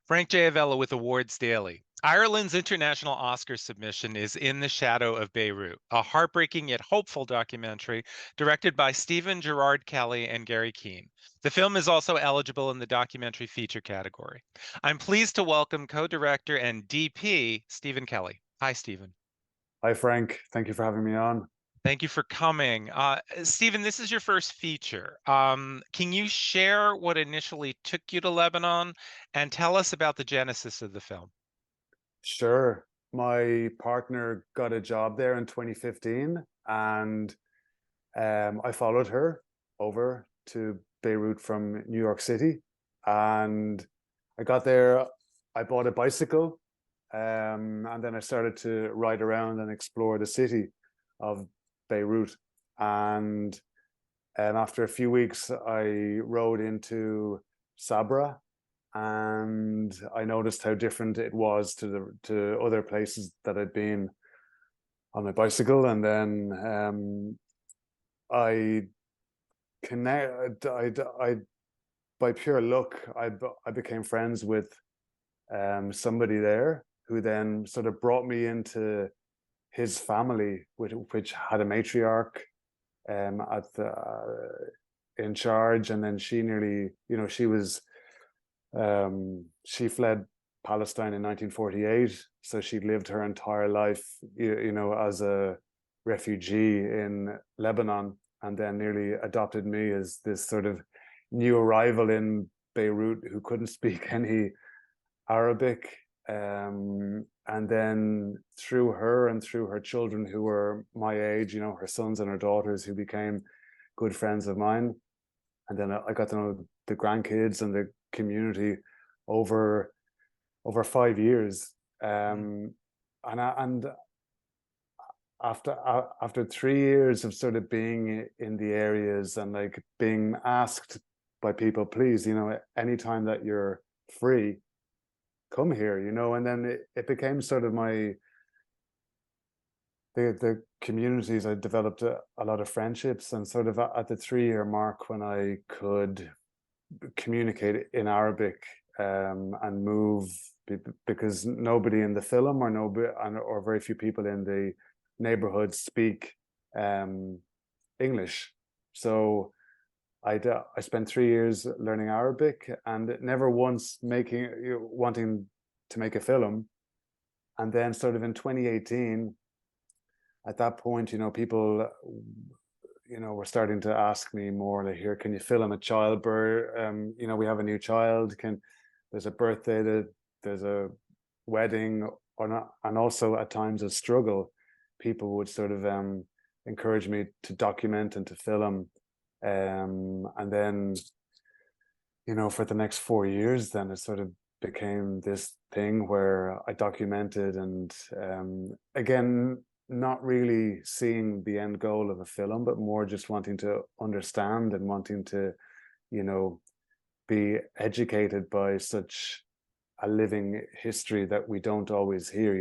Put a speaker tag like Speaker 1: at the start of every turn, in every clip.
Speaker 1: Frank J. Avella with Awards Daily. Ireland's international Oscar submission is In the Shadow of Beirut, a heartbreaking yet hopeful documentary directed by Stephen Gerard Kelly and Garry Keane. The film is also eligible in the documentary feature category. I'm pleased to welcome co-director and DP Stephen Kelly. Hi, Stephen.
Speaker 2: Hi, Frank. Thank you for having me on.
Speaker 1: Thank you for coming. Stephen, this is your first feature. Can you share what initially took you to Lebanon and tell us about the genesis of the film?
Speaker 2: Sure. My partner got a job there in 2015, and I followed her over to Beirut from New York City. And I got there, I bought a bicycle, and then I started to ride around and explore the city of Beirut. And after a few weeks, I rode into Sabra, and I noticed how different it was to other places that I'd been on my bicycle. And then I connect. I by pure luck, I became friends with somebody there who then sort of brought me into his family, which had a matriarch at the in charge. And then she nearly, she fled Palestine in 1948, so she lived her entire life, as a refugee in Lebanon, and then nearly adopted me as this sort of new arrival in Beirut who couldn't speak any Arabic. And then through her and through her children who were my age, her sons and her daughters, who became good friends of mine. And then I got to know the grandkids and the community over 5 years. And after 3 years of sort of being in the areas and like being asked by people, please, anytime that you're free, come here, and then it became sort of the communities. I developed a lot of friendships, and sort of at the 3 year mark, when I could communicate in Arabic and move, because nobody in the film or very few people in the neighborhood speak English. So I spent 3 years learning Arabic and never once wanting to make a film. And then sort of in 2018, at that point, people, were starting to ask me more, like, here, can you film a childbirth? We have a new child. There's a birthday, there's a wedding or not. And also at times of struggle, people would sort of encourage me to document and to film. And then, for the next 4 years, then it sort of became this thing where I documented, and again, not really seeing the end goal of a film, but more just wanting to understand and wanting to, be educated by such a living history that we don't always hear.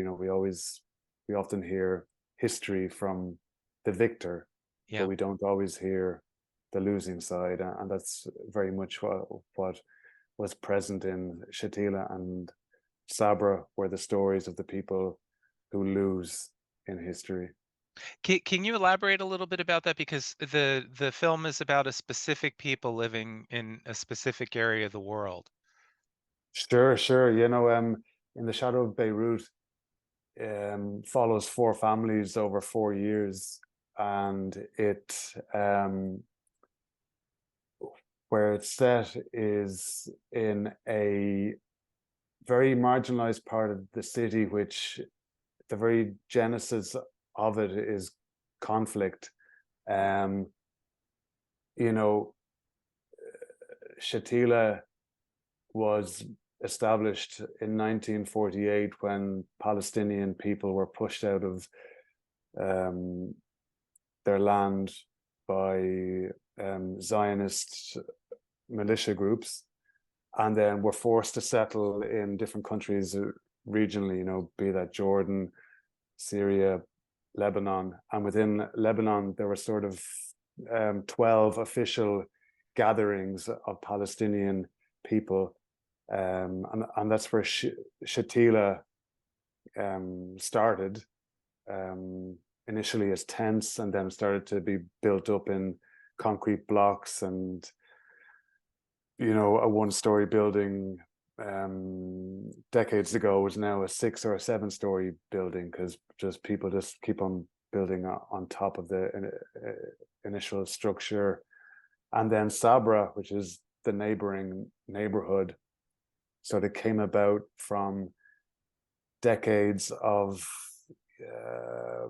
Speaker 2: We often hear history from the victor,
Speaker 1: Yeah.
Speaker 2: but we don't always hear the losing side. And that's very much what was present in Shantila and Sabra, were the stories of the people who lose in history.
Speaker 1: Can you elaborate a little bit about that? Because the film is about a specific people living in a specific area of the world.
Speaker 2: Sure, sure. In the Shadow of Beirut, follows four families over 4 years, and where it's set is in a very marginalized part of the city, which the very genesis of it is conflict. Um, you know, Shatila was established in 1948 when Palestinian people were pushed out of their land by Zionist militia groups, and then were forced to settle in different countries regionally, be that Jordan, Syria, Lebanon. And within Lebanon, there were sort of 12 official gatherings of Palestinian people and that's where Shantila started, initially as tents, and then started to be built up in concrete blocks, and a one-story building decades ago was now a 6 or a 7-story building, because just people just keep on building on top of the initial structure. And then Sabra, which is the neighboring neighborhood, sort of came about from decades of uh,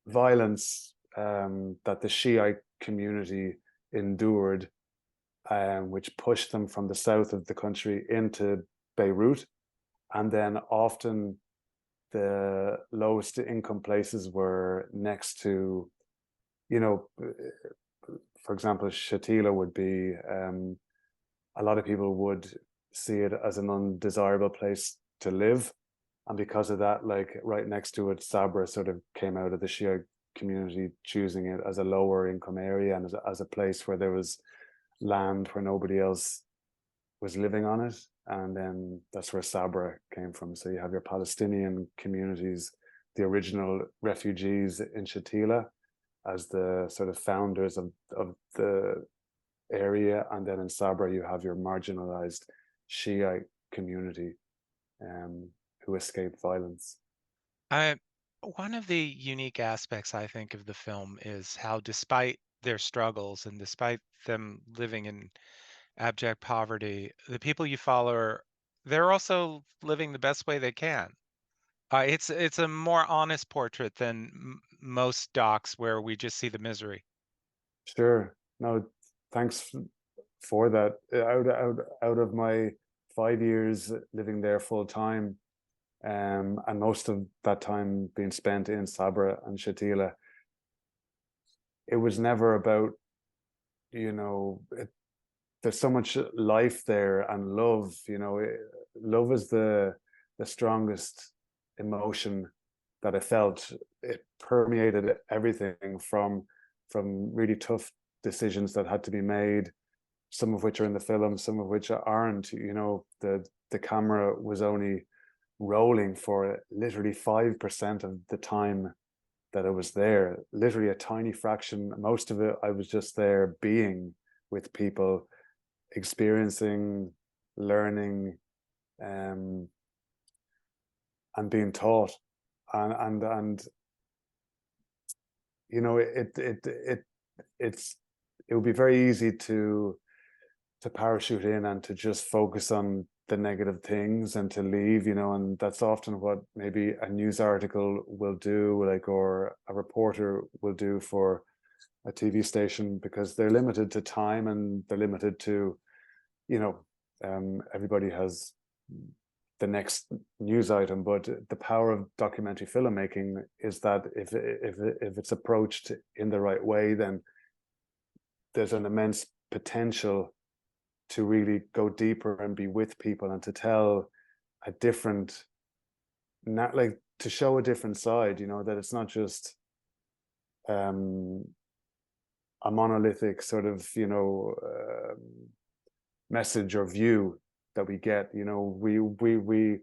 Speaker 2: violence that the Shiite community endured, which pushed them from the south of the country into Beirut. And then often the lowest income places were next to, for example, Shatila would be, a lot of people would see it as an undesirable place to live. And because of that, like right next to it, Sabra sort of came out of the Shia community, choosing it as a lower income area and as a place where there was land where nobody else was living on it. And then that's where Sabra came from. So you have your Palestinian communities, the original refugees in Shatila, as the sort of founders of the area. And then in Sabra, you have your marginalized Shiite community who escaped violence.
Speaker 1: I One of the unique aspects I think of the film is how, despite their struggles and despite them living in abject poverty, the people you follow they're also living the best way they can. It's a more honest portrait than most docs where we just see the misery.
Speaker 2: Sure. No, thanks for that. Out of my 5 years living there full time, and most of that time being spent in Sabra and Shatila, it was never about, there's so much life there and love. Love is the strongest emotion that I felt. It permeated everything from really tough decisions that had to be made, some of which are in the film, some of which aren't. The camera was only rolling for literally 5% of the time that I was there, literally a tiny fraction. Most of it, I was just there being with people, experiencing, learning, um, and being taught. And it's it would be very easy to parachute in and to just focus on the negative things and to leave, and that's often what maybe a news article will do, like, or a reporter will do for a TV station, because they're limited to time and they're limited to, everybody has the next news item. But the power of documentary filmmaking is that if it's approached in the right way, then there's an immense potential to really go deeper and be with people and to tell a different, not like to show a different side, that it's not just a monolithic sort of, message or view that we get. We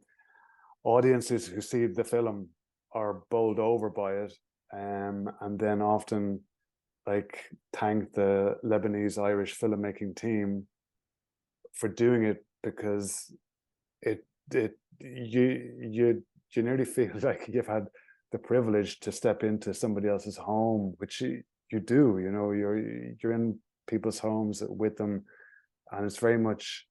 Speaker 2: audiences who see the film are bowled over by it, and then often like thank the Lebanese Irish filmmaking team for doing it, because you nearly feel like you've had the privilege to step into somebody else's home, which you do. You're in people's homes with them, and it's very much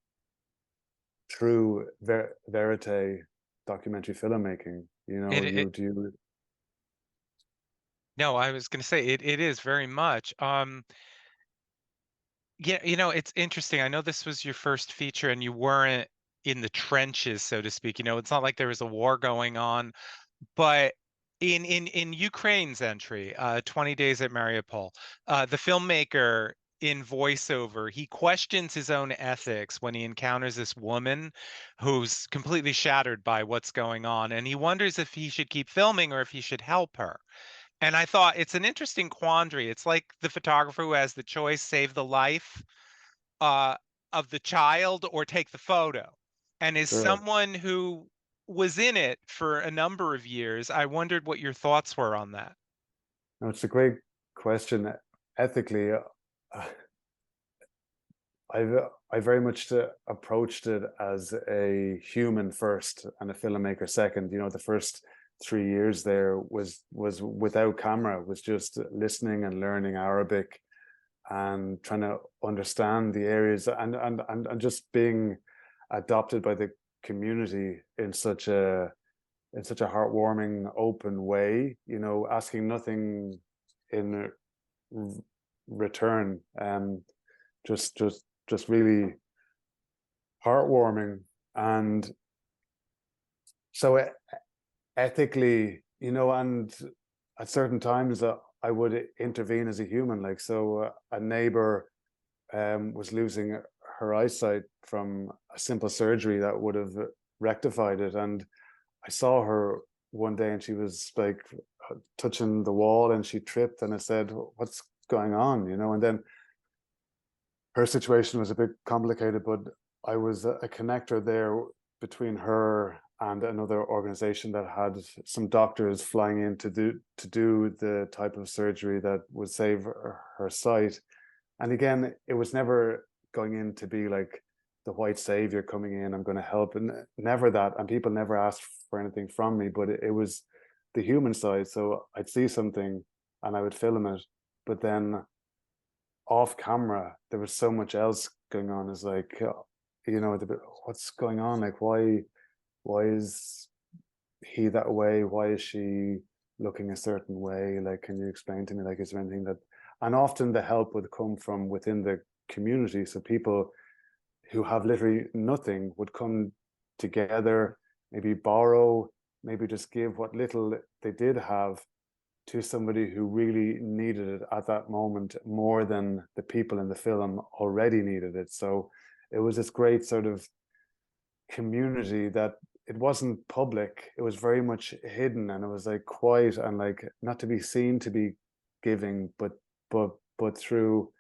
Speaker 2: true verite documentary filmmaking.
Speaker 1: It
Speaker 2: You do.
Speaker 1: No, I was going to say it is very much. Yeah, it's interesting. I know this was your first feature and you weren't in the trenches, so to speak. It's not like there was a war going on, but in Ukraine's entry, 20 Days at Mariupol, the filmmaker in voiceover, he questions his own ethics when he encounters this woman who's completely shattered by what's going on, and he wonders if he should keep filming or if he should help her. And I thought it's an interesting quandary. It's like the photographer who has the choice, save the life. Uh, of the child or take the photo. And as
Speaker 2: Sure.
Speaker 1: someone who was in it for a number of years, I wondered what your thoughts were on that.
Speaker 2: No, it's a great question. Ethically, I've I very much approached it as a human first and a filmmaker second. You know, the first 3 years there was without camera, was just listening and learning Arabic and trying to understand the areas and just being adopted by the community in such a heartwarming, open way. You know, asking nothing in return. Just really heartwarming. And so ethically, you know, and at certain times I would intervene as a human. Like, so a neighbor was losing her eyesight from a simple surgery that would have rectified it. And I saw her one day and she was like touching the wall and she tripped, and I said, "What's going on?" You know, and then her situation was a bit complicated, but I was a connector there between her and another organization that had some doctors flying in to do the type of surgery that would save her sight. And again, it was never going in to be like the white savior coming in, I'm going to help, and never that. And people never asked for anything from me, but it was the human side. So I'd see something and I would film it, but then off camera there was so much else going on. It's like, you know, what's going on? Like, why is he that way? Why is she looking a certain way? Like, can you explain to me, like, is there anything that... And often the help would come from within the community. So people who have literally nothing would come together, maybe borrow, maybe just give what little they did have to somebody who really needed it at that moment, more than the people in the film already needed it. So it was this great sort of community that it wasn't public, it was very much hidden, and it was like quiet and like not to be seen to be giving, but through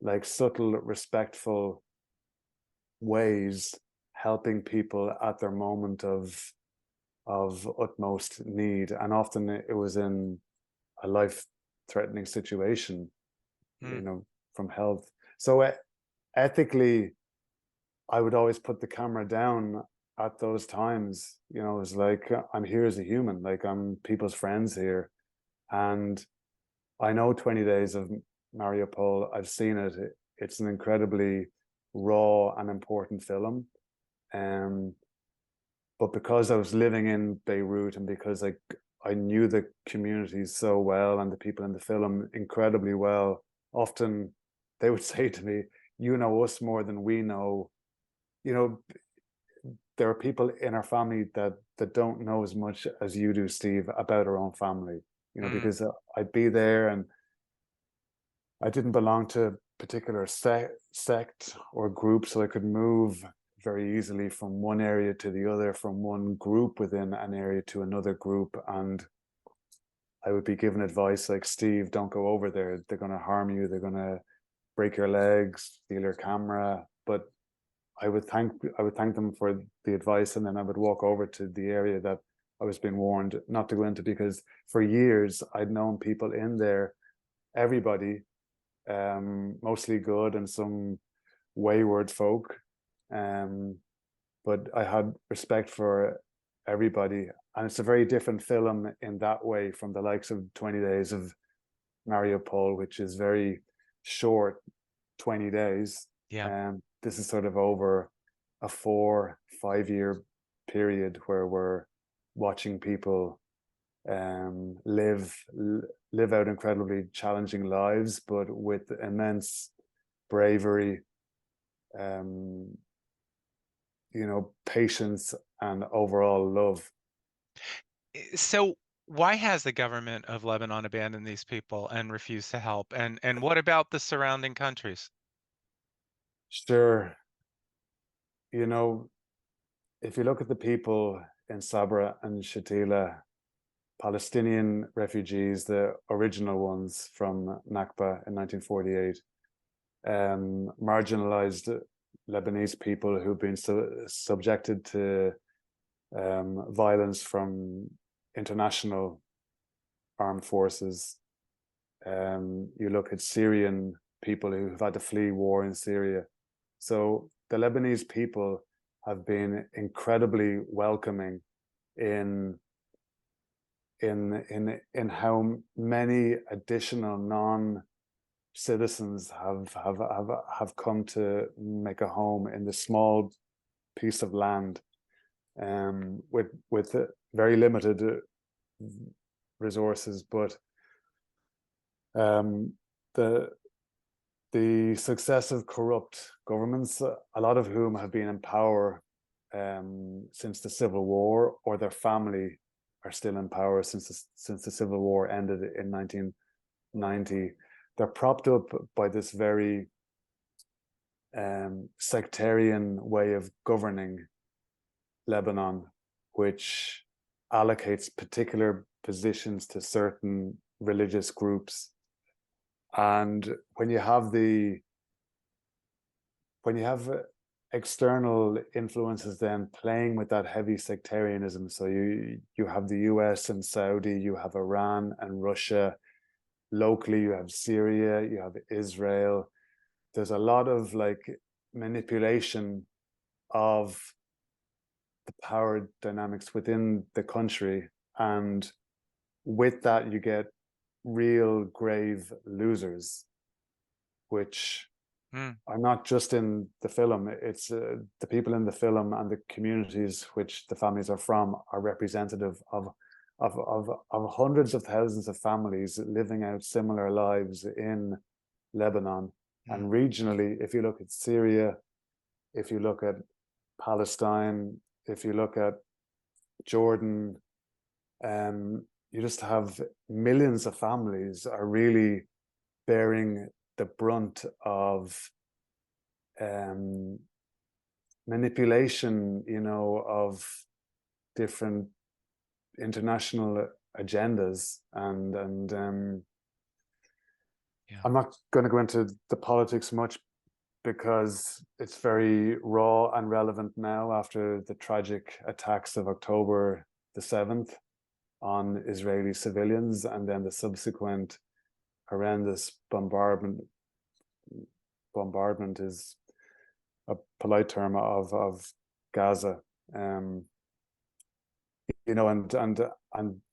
Speaker 2: like subtle, respectful ways, helping people at their moment of utmost need. And often it was in a life-threatening situation, you
Speaker 1: Mm.
Speaker 2: know, from health. So ethically, I would always put the camera down at those times. You know, it's like, I'm here as a human, like I'm people's friends here. And I know 20 Days of Mariupol, I've seen it. It's an incredibly raw and important film. Um, but because I was living in Beirut, and because I knew the communities so well and the people in the film incredibly well, often they would say to me, "You know us more than we know." You know, there are people in our family that don't know as much as you do, Steve, about our own family. You know,
Speaker 1: Mm.
Speaker 2: because I'd be there and I didn't belong to a particular sect or group, so I could move very easily from one area to the other, from one group within an area to another group. And I would be given advice like, "Steve, don't go over there. They're going to harm you. They're going to break your legs, steal your camera." But I would thank them for the advice, and then I would walk over to the area that I was being warned not to go into, because for years I'd known people in there, everybody, mostly good and some wayward folk, um, but I had respect for everybody. And it's a very different film in that way from the likes of 20 Days of Mariupol, which is very short, 20 days.
Speaker 1: Yeah.
Speaker 2: This is sort of over a 4-5 year period where we're watching people live out incredibly challenging lives, but with immense bravery, um, you know, patience, and overall love.
Speaker 1: So why has the government of Lebanon abandoned these people and refused to help? And what about the surrounding countries?
Speaker 2: Sure, you know, if you look at the people in Sabra and Shantila, Palestinian refugees, the original ones from Nakba in 1948, marginalized Lebanese people who've been subjected to violence from international armed forces. You look at Syrian people who've had to flee war in Syria. So the Lebanese people have been incredibly welcoming in how many additional non-citizens have come to make a home in the small piece of land, with very limited resources, but the successive corrupt governments, a lot of whom have been in power since the Civil War, or their family are still in power since the Civil War ended in 1990. They're propped up by this very sectarian way of governing Lebanon, which allocates particular positions to certain religious groups. And when you have external influences then playing with that heavy sectarianism, so you have the US and Saudi, you have Iran and Russia, locally you have Syria, you have Israel. There's a lot of like manipulation of the power dynamics within the country, and with that you get real grave losers, which are not just in the film. It's the people in the film and the communities which the families are from are representative of hundreds of thousands of families living out similar lives in Lebanon. And regionally, if you look at Syria, if you look at Palestine, if you look at Jordan, you just have millions of families are really bearing the brunt of manipulation, of different international agendas, and I'm not going to go into the politics much because it's very raw and relevant now after the tragic attacks of October the 7th on Israeli civilians, and then the subsequent horrendous bombardment is a polite term of Gaza. And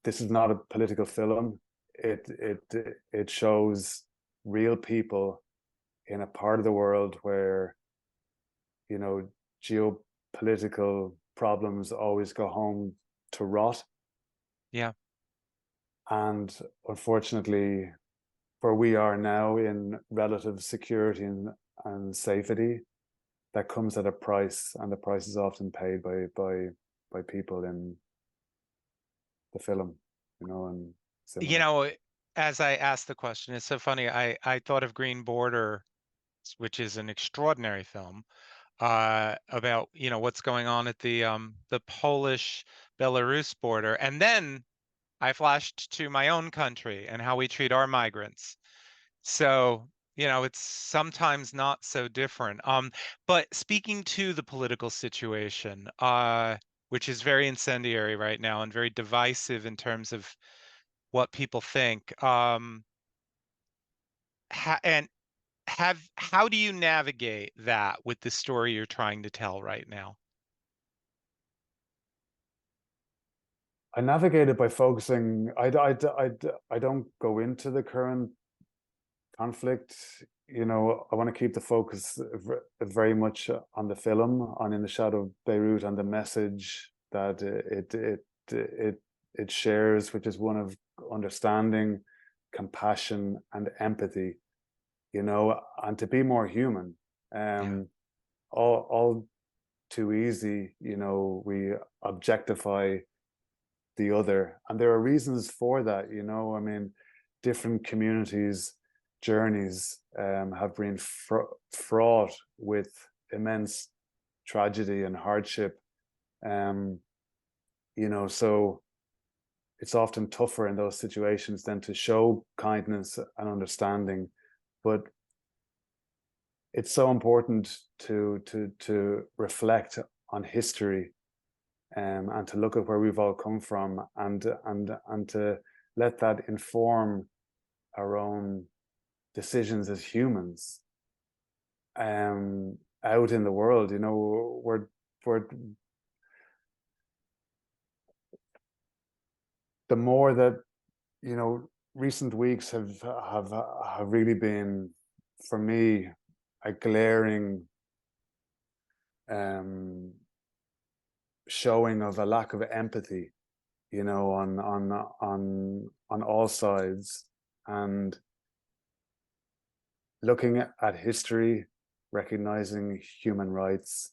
Speaker 2: this is not a political film. It shows real people in a part of the world where geopolitical problems always go home to rot.
Speaker 1: Yeah.
Speaker 2: And unfortunately, where we are now in relative security and safety, that comes at a price, and the price is often paid by people in the film, and similar.
Speaker 1: As I asked the question, it's so funny. I thought of Green Border, which is an extraordinary film about what's going on at the Polish-Belarus border, and then I flashed to my own country and how we treat our migrants. So it's sometimes not so different. But speaking to the political situation, which is very incendiary right now and very divisive in terms of what people think, how do you navigate that with the story you're trying to tell right now?
Speaker 2: I navigate it by focusing. I don't go into the current conflict. I want to keep the focus very much on the film, on In the Shadow of Beirut, and the message that it shares, which is one of understanding, compassion, and empathy. And to be more human. All too easy, we objectify the other, and there are reasons for that. Different communities' journeys have been fraught with immense tragedy and hardship. So it's often tougher in those situations than to show kindness and understanding. But it's so important to reflect on history, and to look at where we've all come from, and to let that inform our own decisions as humans, out in the world. You know, we're the more that, you know, recent weeks have really been, for me, a glaring um showing of a lack of empathy, you know, on all sides. And looking at history, recognizing human rights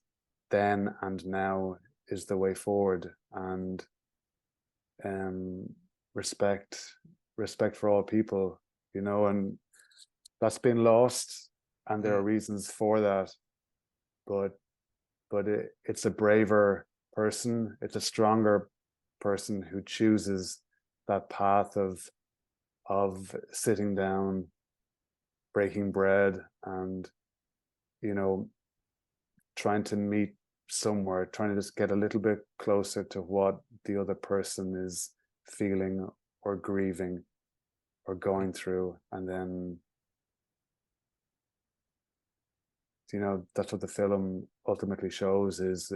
Speaker 2: then and now is the way forward. And um, respect for all people, you know, and that's been lost, and there are reasons for that. But it's a braver person, it's a stronger person who chooses that path of sitting down, breaking bread, and, you know, trying to meet somewhere, trying to just get a little bit closer to what the other person is feeling or grieving or going through. And then, you know, that's what the film ultimately shows, is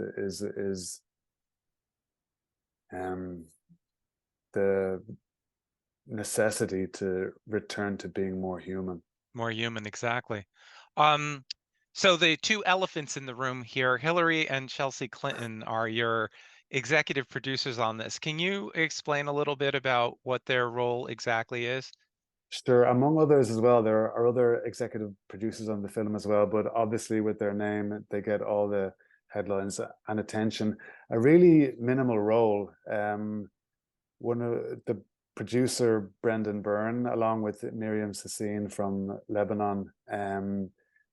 Speaker 2: the necessity to return to being more human.
Speaker 1: More human, exactly. So the two elephants in the room here, Hillary and Chelsea Clinton, are your executive producers on this. Can you explain a little bit about what their role exactly is?
Speaker 2: Sure, among others as well, there are other executive producers on the film as well, but obviously with their name, they get all the headlines and attention. A really minimal role. One of the producer, Brendan Byrne, along with Miriam Sassine from Lebanon,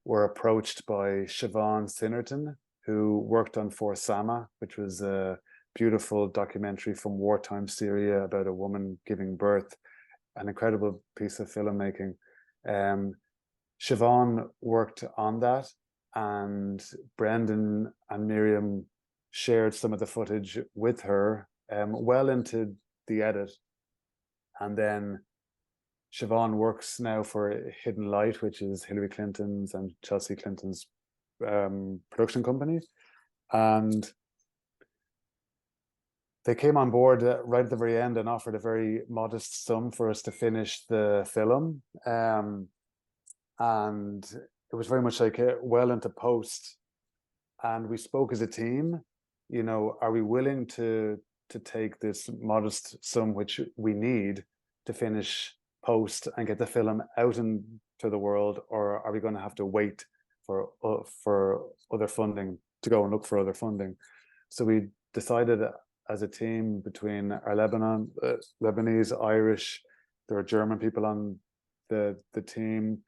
Speaker 2: were approached by Siobhan Sinnerton, who worked on For Sama, which was a beautiful documentary from wartime Syria about a woman giving birth, an incredible piece of filmmaking. Siobhan worked on that, and Brendan and Miriam shared some of the footage with her, well into the edit. And then Siobhan works now for Hidden Light, which is Hillary Clinton's and Chelsea Clinton's production company. And they came on board right at the very end and offered a very modest sum for us to finish the film. And it was very much like well into post. And we spoke as a team, you know, are we willing to take this modest sum, which we need to finish post and get the film out into the world, or are we going to have to wait for other funding, to go and look for other funding? So we decided as a team between our Lebanese, Irish, there are German people on the team,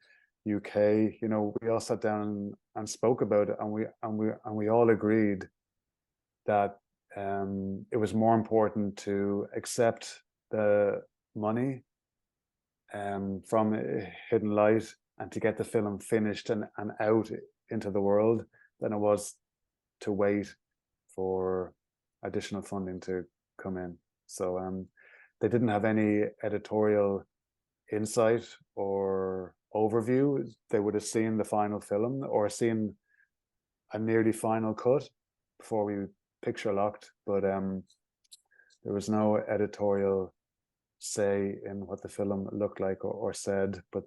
Speaker 2: UK, you know, we all sat down and spoke about it, and we all agreed that it was more important to accept the money from Hidden Light and to get the film finished and out into the world than it was to wait for additional funding to come in. So they didn't have any editorial insight or overview. They would have seen the final film or seen a nearly final cut before we picture locked, but there was no editorial say in what the film looked like or said. But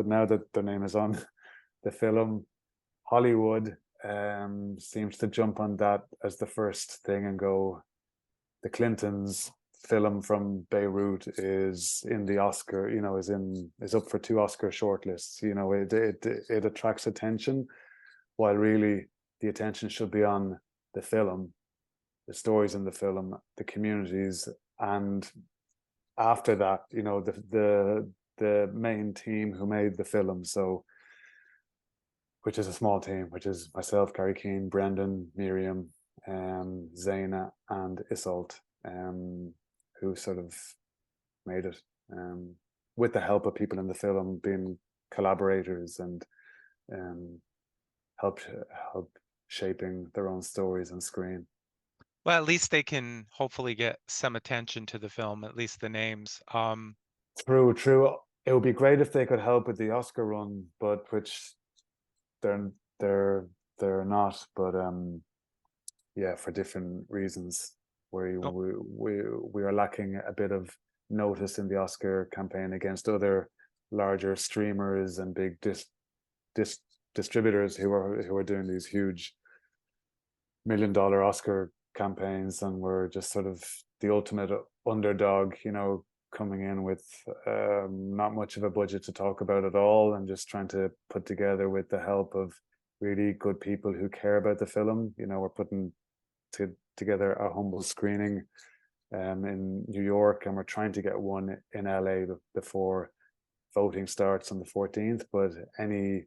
Speaker 2: now that their name is on the film, Hollywood seems to jump on that as the first thing and go, the Clintons film from Beirut is in the Oscar, you know, is up for 2 Oscar shortlists. You know, it attracts attention, while really the attention should be on the film, the stories in the film, the communities, and after that, you know, the main team who made the film. So, which is a small team, which is myself, Garry, Keane, Brendan, Miriam, Zaina, and Isolt, who sort of made it, with the help of people in the film being collaborators and help help shaping their own stories on screen.
Speaker 1: Well, at least they can hopefully get some attention to the film, at least the names.
Speaker 2: True, true. It would be great if they could help with the Oscar run, but which they're they're they're not. But yeah, for different reasons,
Speaker 1: Oh,
Speaker 2: we are lacking a bit of notice in the Oscar campaign against other larger streamers and big dis distributors who are doing these huge $1 million Oscar campaigns, and we're just sort of the ultimate underdog, coming in with not much of a budget to talk about at all, and just trying to put together with the help of really good people who care about the film. We're putting together a humble screening in New York, and we're trying to get one in LA before voting starts on the 14th. But any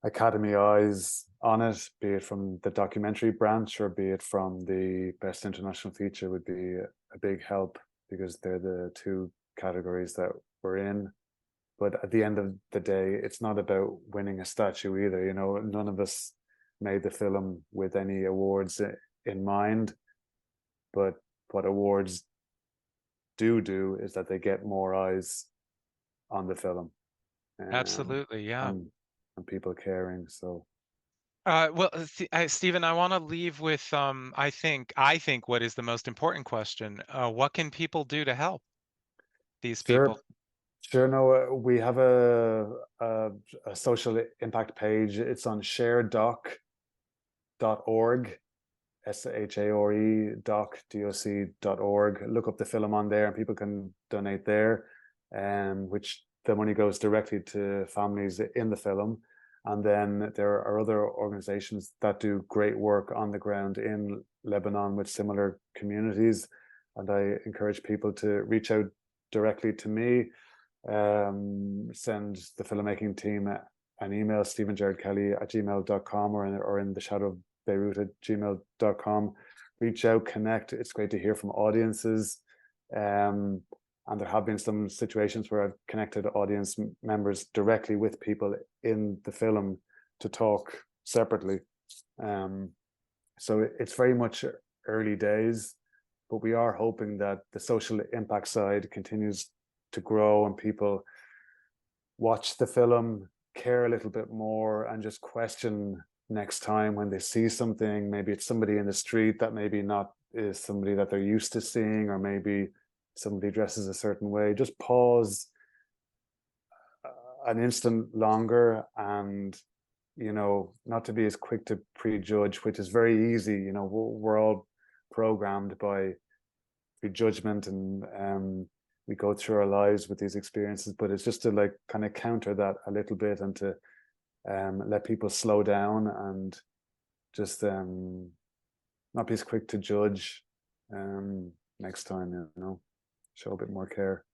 Speaker 2: Academy eyes on it, be it from the documentary branch or be it from the Best International Feature, would be a big help, because they're the two categories that we're in. But at the end of the day, it's not about winning a statue either. None of us made the film with any awards in mind. But what awards do is that they get more eyes on the film,
Speaker 1: absolutely, yeah.
Speaker 2: and people caring. So
Speaker 1: Well, Stephen, I want to leave with I think what is the most important question. What can people do to help these
Speaker 2: sure,
Speaker 1: people?
Speaker 2: sure. No, we have a social impact page. It's on sharedoc.org, SHARE doc.org. Look up the film on there, and people can donate there, which the money goes directly to families in the film. And then there are other organizations that do great work on the ground in Lebanon with similar communities. And I encourage people to reach out directly to me, send the filmmaking team an email, stephengerardkelly@gmail.com, or in the Shadow of Beirut at gmail.com. Reach out, connect. It's great to hear from audiences. And there have been some situations where I've connected audience members directly with people in the film to talk separately. So it's very much early days, but we are hoping that the social impact side continues to grow, and people watch the film, care a little bit more, and just question next time when they see something. Maybe it's somebody in the street that maybe not is somebody that they're used to seeing, or maybe somebody dresses a certain way. Just pause an instant longer, and not to be as quick to prejudge, which is very easy. We're all programmed by prejudgment, and we go through our lives with these experiences. But it's just to like kind of counter that a little bit, and to let people slow down, and just not be as quick to judge next time. Show a bit more care.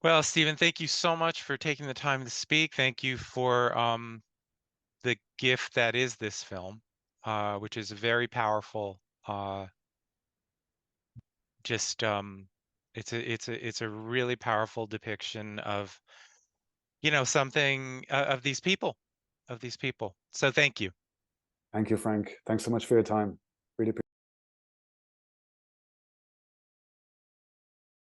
Speaker 1: Well, Stephen, thank you so much for taking the time to speak. Thank you for the gift that is this film, which is very powerful. Just it's a really powerful depiction of something of these people. So thank you.
Speaker 2: Thank you, Frank. Thanks so much for your time.